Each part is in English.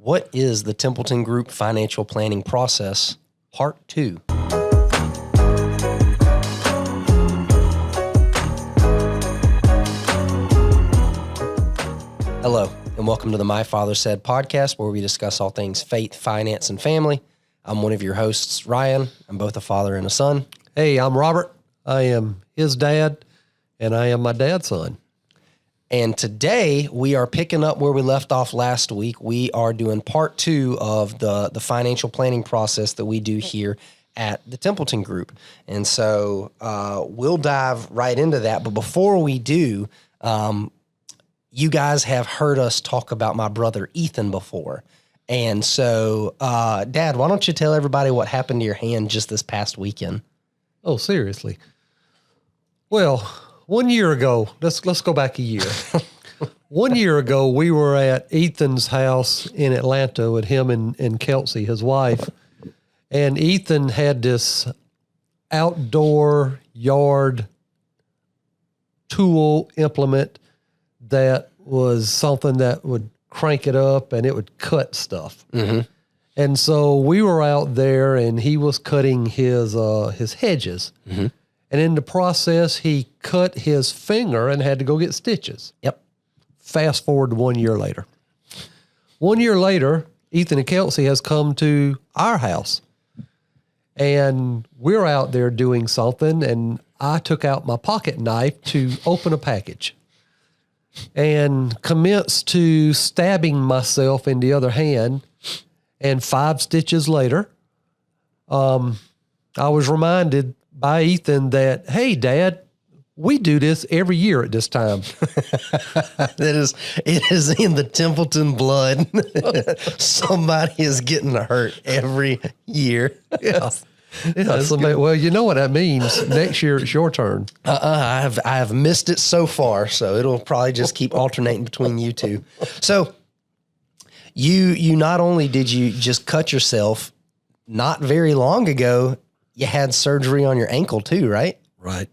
What is the Templeton Group financial planning process, part 2? Hello, and welcome to the My Father Said podcast, where we discuss all things faith, finance, and family. I'm one of your hosts, Ryan. I'm both a father and a son. Hey, I'm Robert. I am his dad, and I am my dad's son. And today we are picking up where we left off last week. We are doing part 2 of the financial planning process that we do here at the Templeton Group. And so we'll dive right into that. But before we do, you guys have heard us talk about my brother Ethan before. And so, Dad, why don't you tell everybody what happened to your hand just this past weekend? Oh, seriously? Well, 1 year ago, let's go back a year. 1 year ago, we were at Ethan's house in Atlanta with him and Kelsey, his wife. And Ethan had this outdoor yard tool implement that was something that would crank it up and it would cut stuff. Mm-hmm. And so we were out there and he was cutting his hedges. Mm-hmm. And in the process, he cut his finger and had to go get stitches. Yep. Fast forward to 1 year later. 1 year later, Ethan and Kelsey has come to our house. And we're out there doing something, and I took out my pocket knife to open a package and commenced to stabbing myself in the other hand. And 5 stitches later, I was reminded by Ethan that, hey, Dad, we do this every year at this time. It is in the Templeton blood. Somebody is getting hurt every year. Yeah. Well, you know what that means. Next year, it's your turn. I have missed it so far, so it'll probably just keep alternating between you two. So you not only did you just cut yourself, not very long ago, you had surgery on your ankle too, right? Right.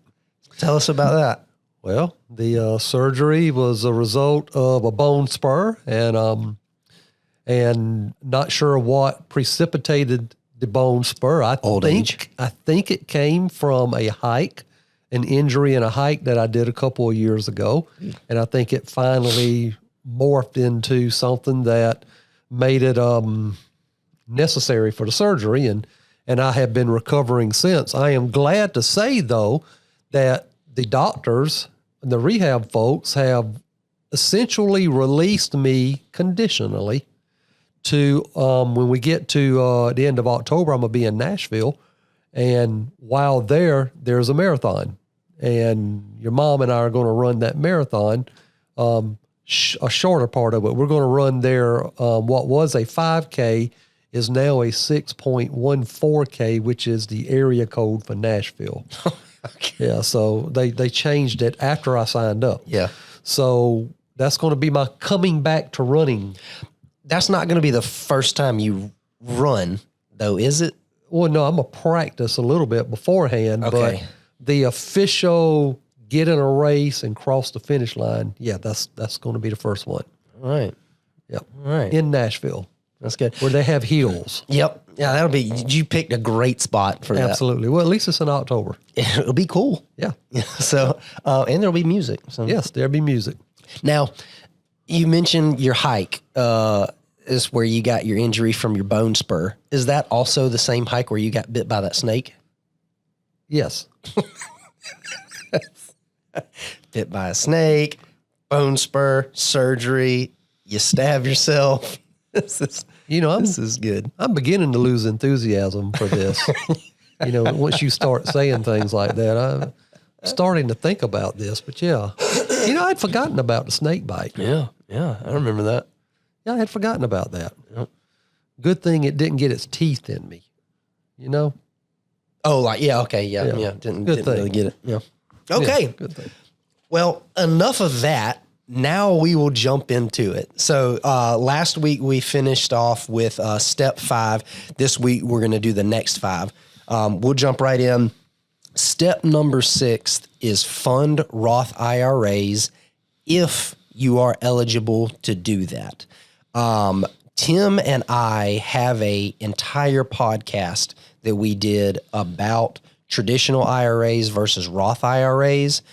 Tell us about that. Well, the surgery was a result of a bone spur, and not sure what precipitated the bone spur. Old age. I think it came from an injury in a hike that I did a couple of years ago, and I think it finally morphed into something that made it necessary for the surgery, and I have been recovering since. I am glad to say, though, that the doctors and the rehab folks have essentially released me conditionally to, when we get to the end of October, I'm going to be in Nashville. And while there's a marathon. And your mom and I are going to run that marathon, a shorter part of it. We're going to run there, what was a 5K is now a 6.14K, which is the area code for Nashville. Okay. Yeah, so they changed it after I signed up. Yeah. So that's going to be my coming back to running. That's not going to be the first time you run, though, is it? Well, no, I'm going to practice a little bit beforehand. Okay. But the official get in a race and cross the finish line, yeah, that's going to be the first one. All right. Yep. All right. In Nashville. That's good. Where they have hills. Yep. Yeah, you picked a great spot for that. Absolutely. Well, at least it's in October. It'll be cool. Yeah. So, and there'll be music. So. Yes, there'll be music. Now, you mentioned your hike is where you got your injury from your bone spur. Is that also the same hike where you got bit by that snake? Yes. Bit by a snake, bone spur, surgery, you stab yourself. This is good. I'm beginning to lose enthusiasm for this. Once you start saying things like that, I'm starting to think about this. But yeah, I'd forgotten about the snake bite. Yeah, I remember that. Yeah, I had forgotten about that. Yep. Good thing it didn't get its teeth in me. Oh, okay, yeah. Didn't really get it. Yeah. Okay. Yeah, good thing. Well, enough of that. Now we will jump into it. So last week we finished off with step 5. This week we're going to do the next 5. We'll jump right in. Step number 6 is fund Roth IRAs if you are eligible to do that. Tim and I have a entire podcast that we did about traditional IRAs versus Roth IRAs.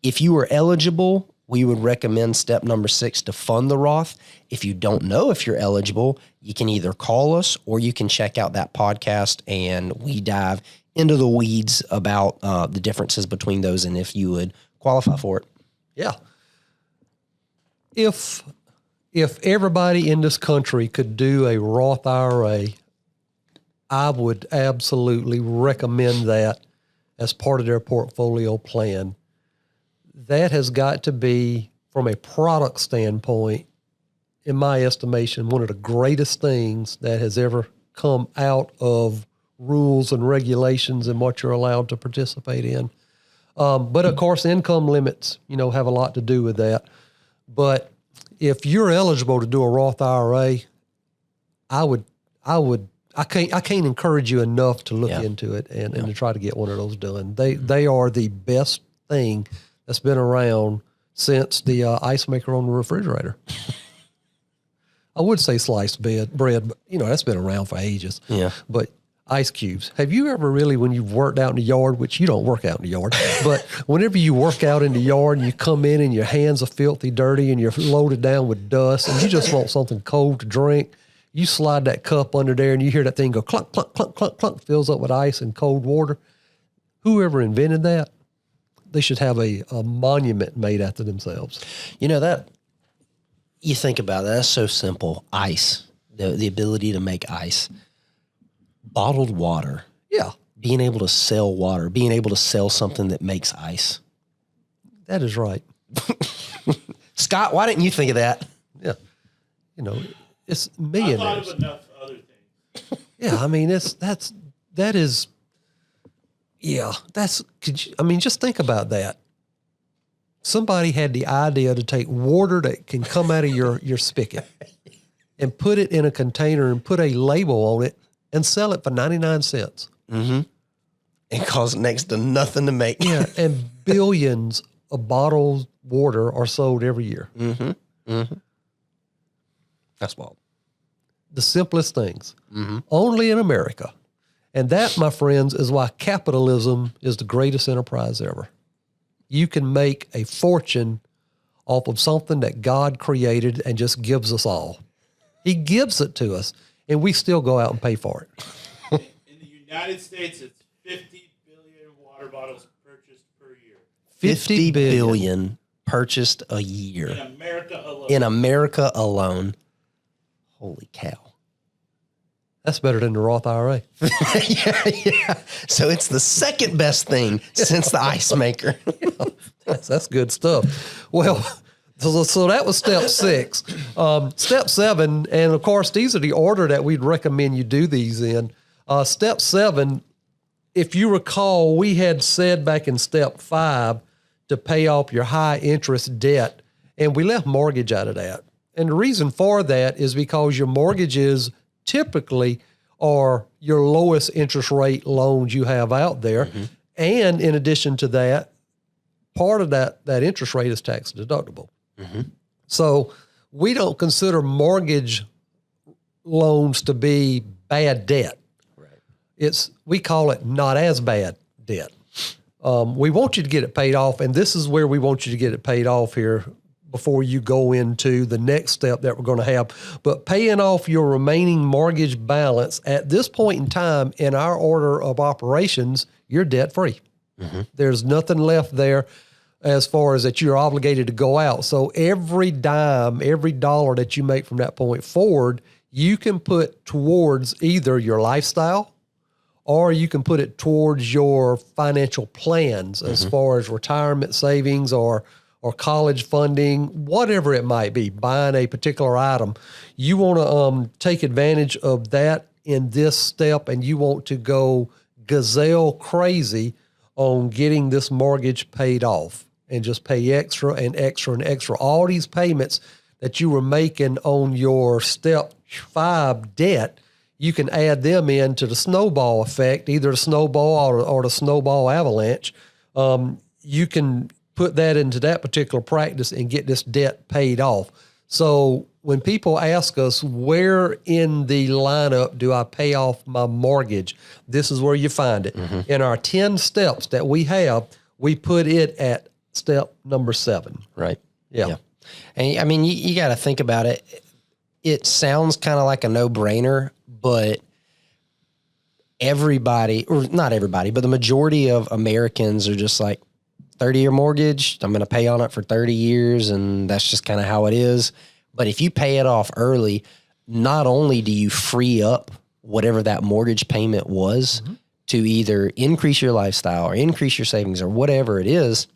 If you are eligible, we would recommend step number 6 to fund the Roth. If you don't know if you're eligible, you can either call us or you can check out that podcast, and we dive into the weeds about the differences between those and if you would qualify for it. Yeah. If everybody in this country could do a Roth IRA, I would absolutely recommend that as part of their portfolio plan. That has got to be, from a product standpoint, in my estimation, one of the greatest things that has ever come out of rules and regulations and what you're allowed to participate in. But of course, income limits, have a lot to do with that. But if you're eligible to do a Roth IRA, I can't encourage you enough to look into it and to try to get one of those done. They are the best thing that's been around since the ice maker on the refrigerator. I would say sliced bread, but that's been around for ages. Yeah. But ice cubes. Have you ever really, when you've worked out in the yard, which you don't work out in the yard, but whenever you work out in the yard and you come in and your hands are filthy dirty and you're loaded down with dust and you just want something cold to drink, you slide that cup under there and you hear that thing go clunk, clunk, clunk, clunk, clunk, fills up with ice and cold water. Whoever invented that, they should have a monument made after themselves. That you think about that, that's so simple. Ice, the ability to make ice. Bottled water. Yeah. Being able to sell water, being able to sell something that makes ice. That is right. Scott, why didn't you think of that? Yeah. It's millionaires. I thought of enough other things. Just think about that. Somebody had the idea to take water that can come out of your spigot and put it in a container and put a label on it and sell it for 99 cents. Mm-hmm. It costs next to nothing to make. Yeah, and billions of bottled water are sold every year. Mm-hmm. Mm-hmm. That's wild. The simplest things. Mm-hmm. Only in America. And that, my friends, is why capitalism is the greatest enterprise ever. You can make a fortune off of something that God created and just gives us all. He gives it to us, and we still go out and pay for it. In the United States, it's 50 billion water bottles purchased per year. 50 billion purchased a year. In America alone. Holy cow. That's better than the Roth IRA. yeah. So it's the second best thing since the ice maker. That's good stuff. Well, so that was step 6. Step 7, and of course, these are the order that we'd recommend you do these in. Step 7, if you recall, we had said back in step 5 to pay off your high interest debt, and we left mortgage out of that. And the reason for that is because your mortgages typically are your lowest interest rate loans you have out there. Mm-hmm. And in addition to that, part of that interest rate is tax deductible. Mm-hmm. So we don't consider mortgage loans to be bad debt. Right. We call it not as bad debt. We want you to get it paid off, and this is where we want you to get it paid off here before you go into the next step that we're going to have. But paying off your remaining mortgage balance at this point in time in our order of operations, you're debt-free. Mm-hmm. There's nothing left there as far as that you're obligated to go out. So every dime, every dollar that you make from that point forward, you can put towards either your lifestyle or you can put it towards your financial plans as far as retirement savings or college funding, whatever it might be, buying a particular item. You want to take advantage of that in this step, and you want to go gazelle crazy on getting this mortgage paid off and just pay extra and extra and extra. All these payments that you were making on your step 5 debt, you can add them into the snowball effect, either the snowball or the snowball avalanche. You can put that into that particular practice and get this debt paid off. So when people ask us where in the lineup do I pay off my mortgage, this is where you find it. In our 10 steps that we have, we put it at step number 7. Right. Yeah. And I mean, you got to think about it. It sounds kind of like a no-brainer, but everybody, or not everybody, but the majority of Americans are just like, 30-year mortgage, I'm going to pay on it for 30 years, and that's just kind of how it is. But if you pay it off early, not only do you free up whatever that mortgage payment was to either increase your lifestyle or increase your savings or whatever it is,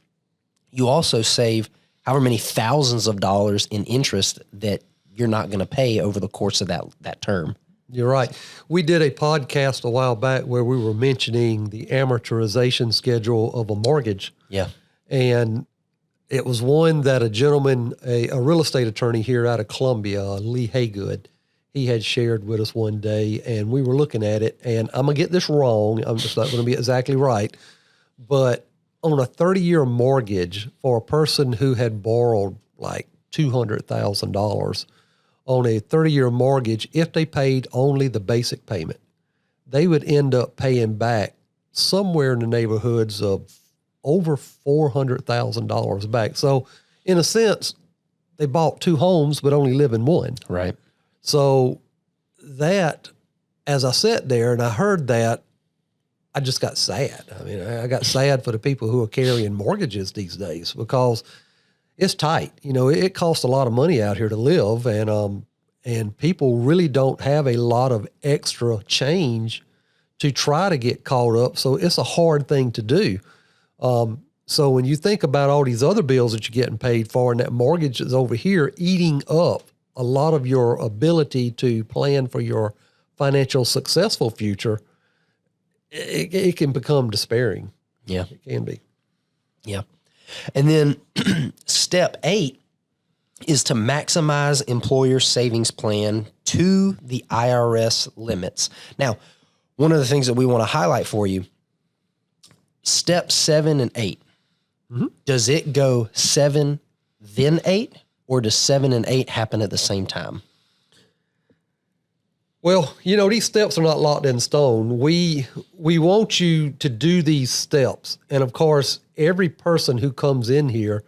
you also save however many thousands of dollars in interest that you're not going to pay over the course of that term. You're right. We did a podcast a while back where we were mentioning the amortization schedule of a mortgage. Yeah. And it was one that a gentleman, a real estate attorney here out of Columbia, Lee Haygood, he had shared with us one day, and we were looking at it, and I'm going to get this wrong. I'm just not going to be exactly right. But on a 30-year mortgage for a person who had borrowed like $200,000 on a 30-year mortgage, if they paid only the basic payment, they would end up paying back somewhere in the neighborhoods of over $400,000 back. So in a sense, they bought 2 homes, but only live in one. Right. So that, as I sat there and I heard that, I just got sad. I mean, I got sad for the people who are carrying mortgages these days because it's tight. You know, it costs a lot of money out here to live, and people really don't have a lot of extra change to try to get caught up. So it's a hard thing to do. So when you think about all these other bills that you're getting paid for, and that mortgage is over here eating up a lot of your ability to plan for your financial successful future, it can become despairing. Yeah. It can be. Yeah. And then step 8 is to maximize employer savings plan to the IRS limits. Now, one of the things that we want to highlight for you, step 7 and 8, does it go 7, then 8, or does 7 and 8 happen at the same time? Well, you know, these steps are not locked in stone. We want you to do these steps. And of course, every person who comes in here,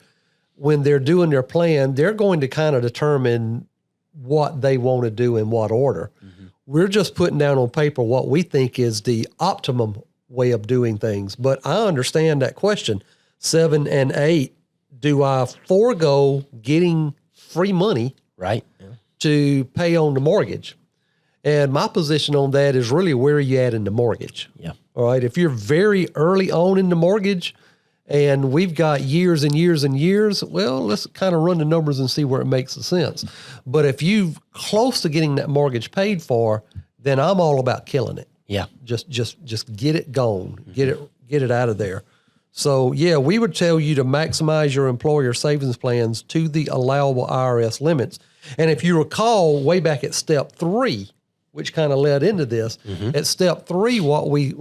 when they're doing their plan, they're going to kind of determine what they want to do in what order. We're just putting down on paper what we think is the optimum way of doing things. But I understand that question. 7 and 8, do I forego getting free money Right. to pay on the mortgage? And my position on that is really where are you at in the mortgage? Yeah. All right. If you're very early on in the mortgage and we've got years and years and years, well, let's kind of run the numbers and see where it makes sense. But if you're close to getting that mortgage paid for, then I'm all about killing it. Yeah. Just get it gone, get it out of there. So yeah, we would tell you to maximize your employer savings plans to the allowable IRS limits. And if you recall way back at step 3, which kind of led into this, at step 3, what we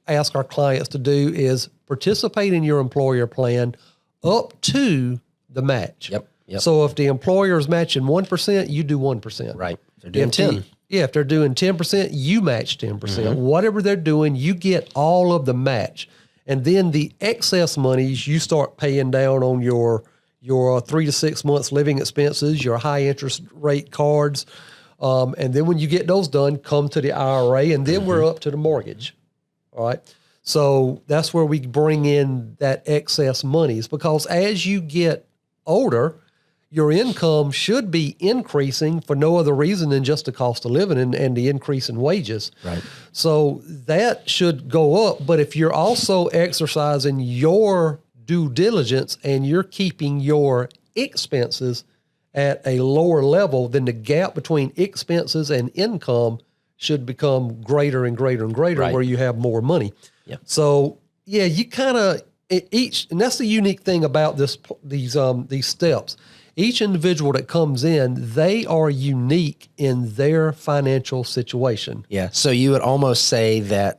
ask our clients to do is participate in your employer plan up to the match. Yep. So if the employer is matching 1%, you do 1%. Right. They're doing If 10. if they're doing 10%, you match 10%. Whatever they're doing, you get all of the match. And then the excess monies, you start paying down on your 3 to 6 months living expenses, your high interest rate cards. And then when you get those done, come to the IRA, and then we're up to the mortgage. All right. So that's where we bring in that excess monies, because as you get older, your income should be increasing for no other reason than just the cost of living and the increase in wages. Right. So that should go up. But if you're also exercising your due diligence and you're keeping your expenses at a lower level, then the gap between expenses and income should become greater and greater and greater, Right. where you have more money. Yeah. So yeah, you kind of and that's the unique thing about these steps. Each individual that comes in, they are unique in their financial situation. Yeah. So you would almost say that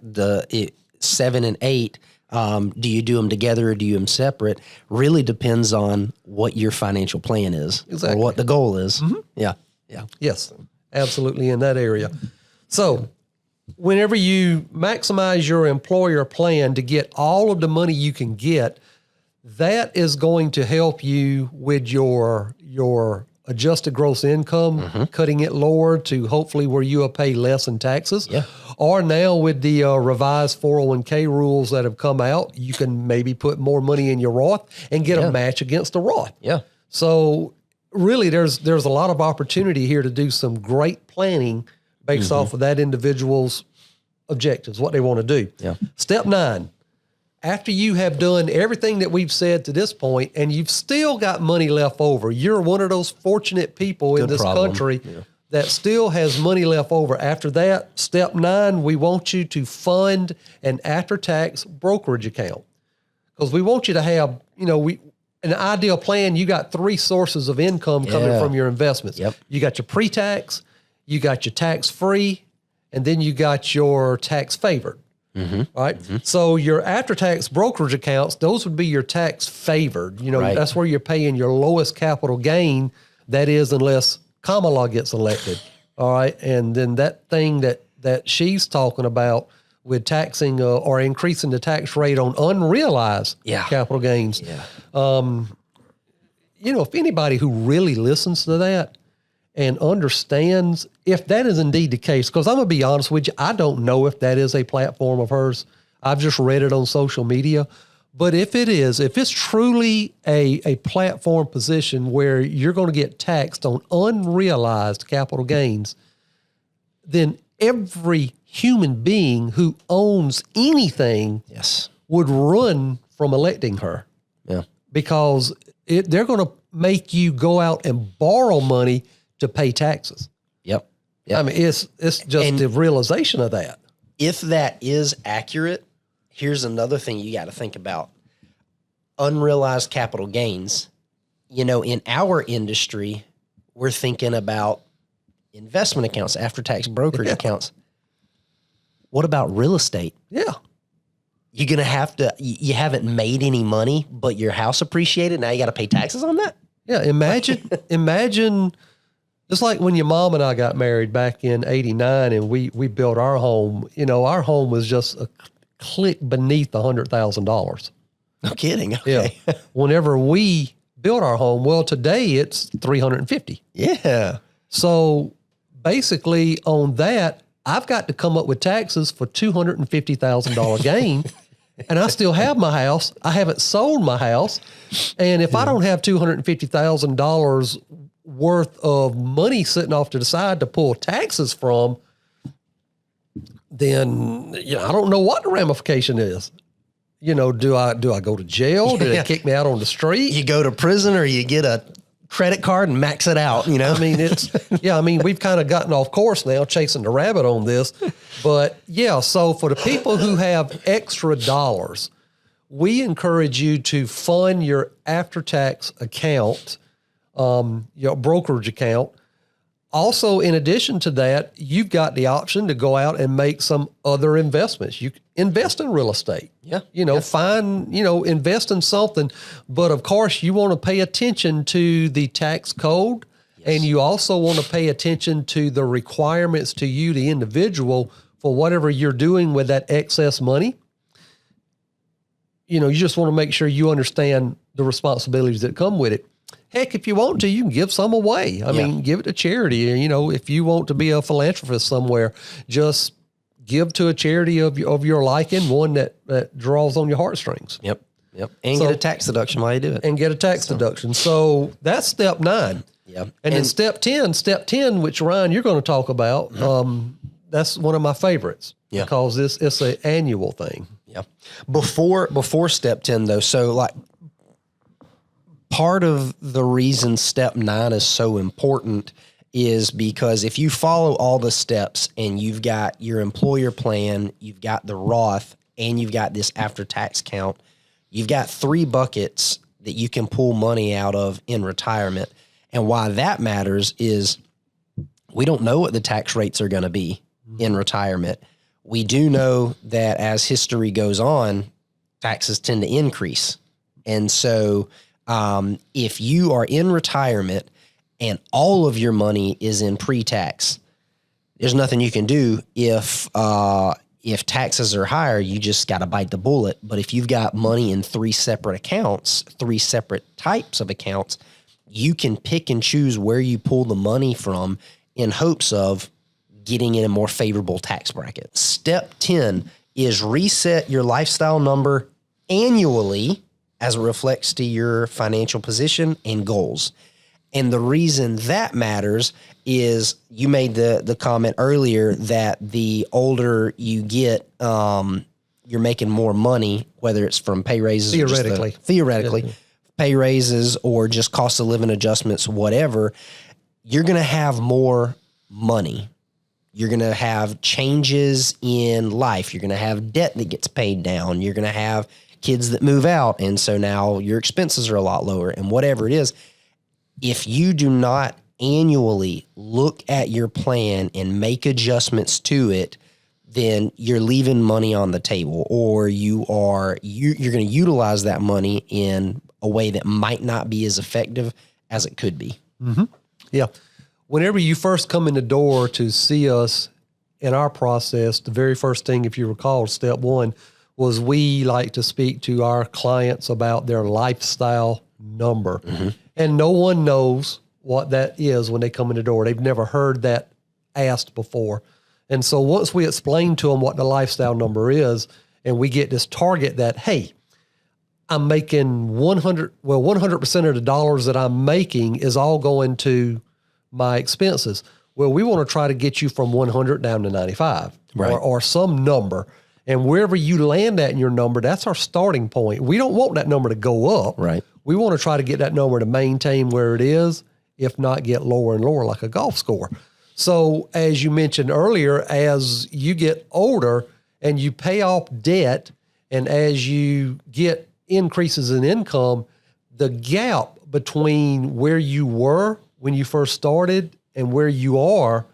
7 and 8, do you do them together or do you do them separate? Really depends on what your financial plan is, Exactly. or what the goal is. Yeah. Yeah. Yes, absolutely in that area. So whenever you maximize your employer plan to get all of the money you can get, that is going to help you with your adjusted gross income, cutting it lower to hopefully where you will pay less in taxes. Yeah. Or now with the revised 401k rules that have come out, you can maybe put more money in your Roth and get a match against the Roth. Yeah. So really there's a lot of opportunity here to do some great planning based off of that individual's objectives, what they want to do. Yeah. Step 9. After you have done everything that we've said to this point and you've still got money left over, you're one of those fortunate people in this country that still has money left over. After that, step 9, we want you to fund an after-tax brokerage account. Because we want you to have, an ideal plan, you got 3 sources of income coming from your investments. Yep. You got your pre-tax, you got your tax-free, and then you got your tax-favored. Right. So your after-tax brokerage accounts, those would be your tax favored. That's where you're paying your lowest capital gain. That is, unless Kamala gets elected. All right. And then that thing that she's talking about with taxing or increasing the tax rate on unrealized capital gains. Yeah. If anybody who really listens to that and understands if that is indeed the case, because I'm going to be honest with you, I don't know if that is a platform of hers. I've just read it on social media. But if it is, if it's truly a platform position where you're going to get taxed on unrealized capital gains, then every human being who owns anything would run from electing her. Yeah. Because they're going to make you go out and borrow money to pay taxes. Yep. I mean, it's just the realization of that. If that is accurate, here's another thing you got to think about. Unrealized capital gains. In our industry, we're thinking about investment accounts, after-tax brokerage accounts. What about real estate? Yeah. You're going to have to, you haven't made any money, but your house appreciated. Now you got to pay taxes on that? Yeah. Imagine it's like when your mom and I got married back in 89 and we built our home. Our home was just a click beneath $100,000. No kidding. Okay. Yeah. Whenever we built our home, well, today it's $350,000. Yeah. So basically on that, I've got to come up with taxes for $250,000 gain. And I still have my house. I haven't sold my house. And if I don't have $250,000 worth of money sitting off to the side to pull taxes from, then I don't know what the ramification is. Do I go to jail? Do they kick me out on the street? You go to prison or you get a credit card and max it out, I mean, we've kind of gotten off course now chasing the rabbit on this, but so for the people who have extra dollars, we encourage you to fund your after-tax account, your brokerage account. Also, in addition to that, you've got the option to go out and make some other investments. You invest in real estate. Yeah. Invest in something. But of course, you want to pay attention to the tax code. Yes. And you also want to pay attention to the requirements to you, the individual, for whatever you're doing with that excess money. You just want to make sure you understand the responsibilities that come with it. Heck, if you want to, you can give some away. I mean, give it to charity. If you want to be a philanthropist somewhere, just give to a charity of your liking, one that draws on your heartstrings. Yep. And get a tax deduction while you do it. And get a tax deduction. So that's step 9. Yeah. And then step 10, which Ryan, you're going to talk about, that's one of my favorites. Yeah. Because it's an annual thing. Yeah. Before step 10 though, so part of the reason step 9 is so important is because if you follow all the steps and you've got your employer plan, you've got the Roth, and you've got this after-tax count, you've got 3 buckets that you can pull money out of in retirement. And why that matters is we don't know what the tax rates are going to be in retirement. We do know that as history goes on, taxes tend to increase. And so if you are in retirement and all of your money is in pre-tax, there's nothing you can do. If taxes are higher, you just got to bite the bullet. But if you've got money in 3 separate accounts, 3 separate types of accounts, you can pick and choose where you pull the money from in hopes of getting in a more favorable tax bracket. Step 10 is reset your lifestyle number annually as it reflects to your financial position and goals. And the reason that matters is you made the comment earlier that the older you get, you're making more money, whether it's from pay raises theoretically, pay raises or just cost of living adjustments, whatever. You're going to have more money. You're going to have changes in life. You're going to have debt that gets paid down. You're going to have kids that move out. And so now your expenses are a lot lower and whatever it is. If you do not annually look at your plan and make adjustments to it, then you're leaving money on the table, or you're going to utilize that money in a way that might not be as effective as it could be. Mm-hmm. Yeah. Whenever you first come in the door to see us in our process, the very first thing, if you recall, step 1 was we like to speak to our clients about their lifestyle number. Mm-hmm. And no one knows what that is when they come in the door. They've never heard that asked before. And so once we explain to them what the lifestyle number is, and we get this target that, hey, I'm making 100% of the dollars that I'm making is all going to my expenses. Well, we want to try to get you from 100 down to 95 or some number. And wherever you land at in your number, that's our starting point. We don't want that number to go up. Right. We want to try to get that number to maintain where it is, if not get lower and lower like a golf score. So as you mentioned earlier, as you get older and you pay off debt, and as you get increases in income, the gap between where you were when you first started and where you are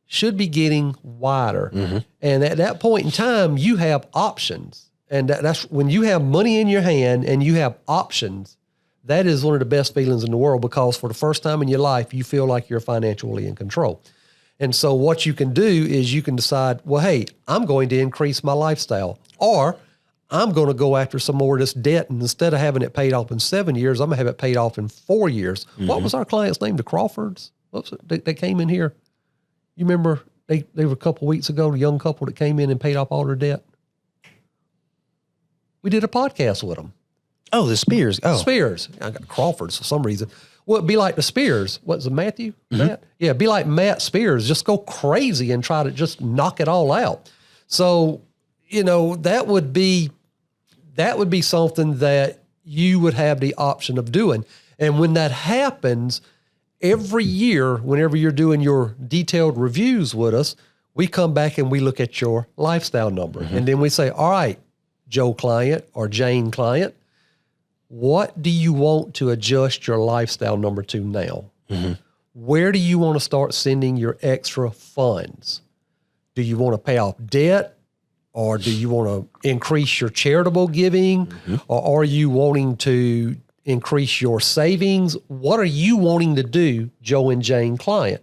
should be getting wider. Mm-hmm. And at that point in time, you have options. And that's when you have money in your hand and you have options. That is one of the best feelings in the world, because for the first time in your life, you feel like you're financially in control. And so what you can do is you can decide, well, hey, I'm going to increase my lifestyle, or I'm going to go after some more of this debt. And instead of having it paid off in 7 years, I'm going to have it paid off in 4 years. Mm-hmm. What was our client's name? The Crawfords? They came in here. You remember they were a couple of weeks ago, the young couple that came in and paid off all their debt. We did a podcast with them. Oh, the Spears. Oh, Spears. I got Crawfords for some reason. Well, it'd be like the Spears. What's it, Matthew? Mm-hmm. Matt? Yeah, it'd be like Matt Spears. Just go crazy and try to just knock it all out. So, that would be something that you would have the option of doing. And when that happens, every year, whenever you're doing your detailed reviews with us, we come back and we look at your lifestyle number. Mm-hmm. And then we say, all right, Joe client or Jane client, what do you want to adjust your lifestyle number to now? Mm-hmm. Where do you want to start sending your extra funds? Do you want to pay off debt, or do you want to increase your charitable giving, mm-hmm. or are you wanting to increase your savings? What are you wanting to do, Joe and Jane client?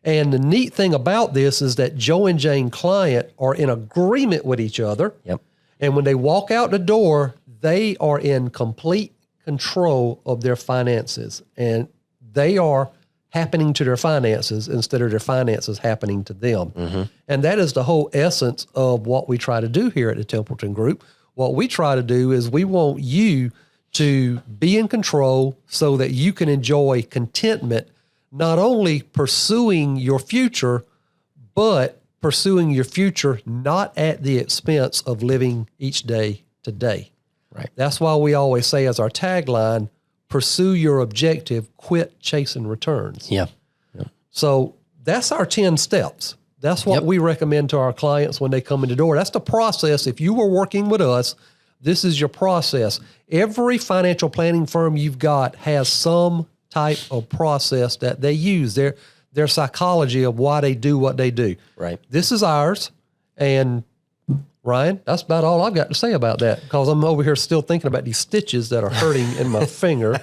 And the neat thing about this is that Joe and Jane client are in agreement with each other. Yep. And when they walk out the door, they are in complete control of their finances, and they are happening to their finances instead of their finances happening to them. Mm-hmm. And that is the whole essence of what we try to do here at the Templeton Group. What we try to do is we want you to be in control so that you can enjoy contentment, not only pursuing your future, but pursuing your future not at the expense of living each day today. Right. That's why we always say as our tagline, pursue your objective, quit chasing returns. Yeah. So that's our 10 steps. That's what we recommend to our clients when they come in the door. That's the process. If you were working with us, this is your process. Every financial planning firm you've got has some type of process that they use, their psychology of why they do what they do. Right. This is ours, and Ryan, that's about all I've got to say about that, because I'm over here still thinking about these stitches that are hurting in my finger.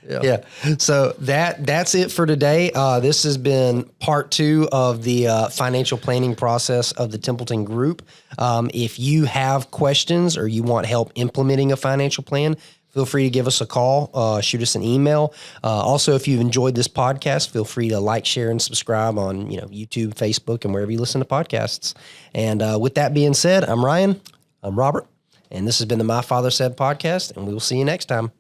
Yeah. So that's it for today. This has been part 2 of the financial planning process of the Templeton Group. If you have questions or you want help implementing a financial plan, feel free to give us a call, shoot us an email. Also, if you've enjoyed this podcast, feel free to like, share, and subscribe on YouTube, Facebook, and wherever you listen to podcasts. And with that being said, I'm Ryan. I'm Robert. And this has been the My Father Said podcast, and we will see you next time.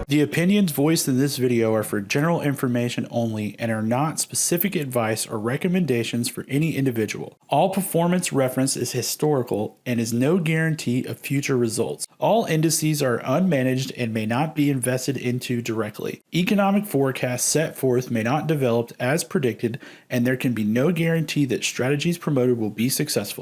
The opinions voiced in this video are for general information only and are not specific advice or recommendations for any individual. All performance reference is historical and is no guarantee of future results. All indices are unmanaged and may not be invested into directly. Economic forecasts set forth may not develop as predicted, and there can be no guarantee that strategies promoted will be successful.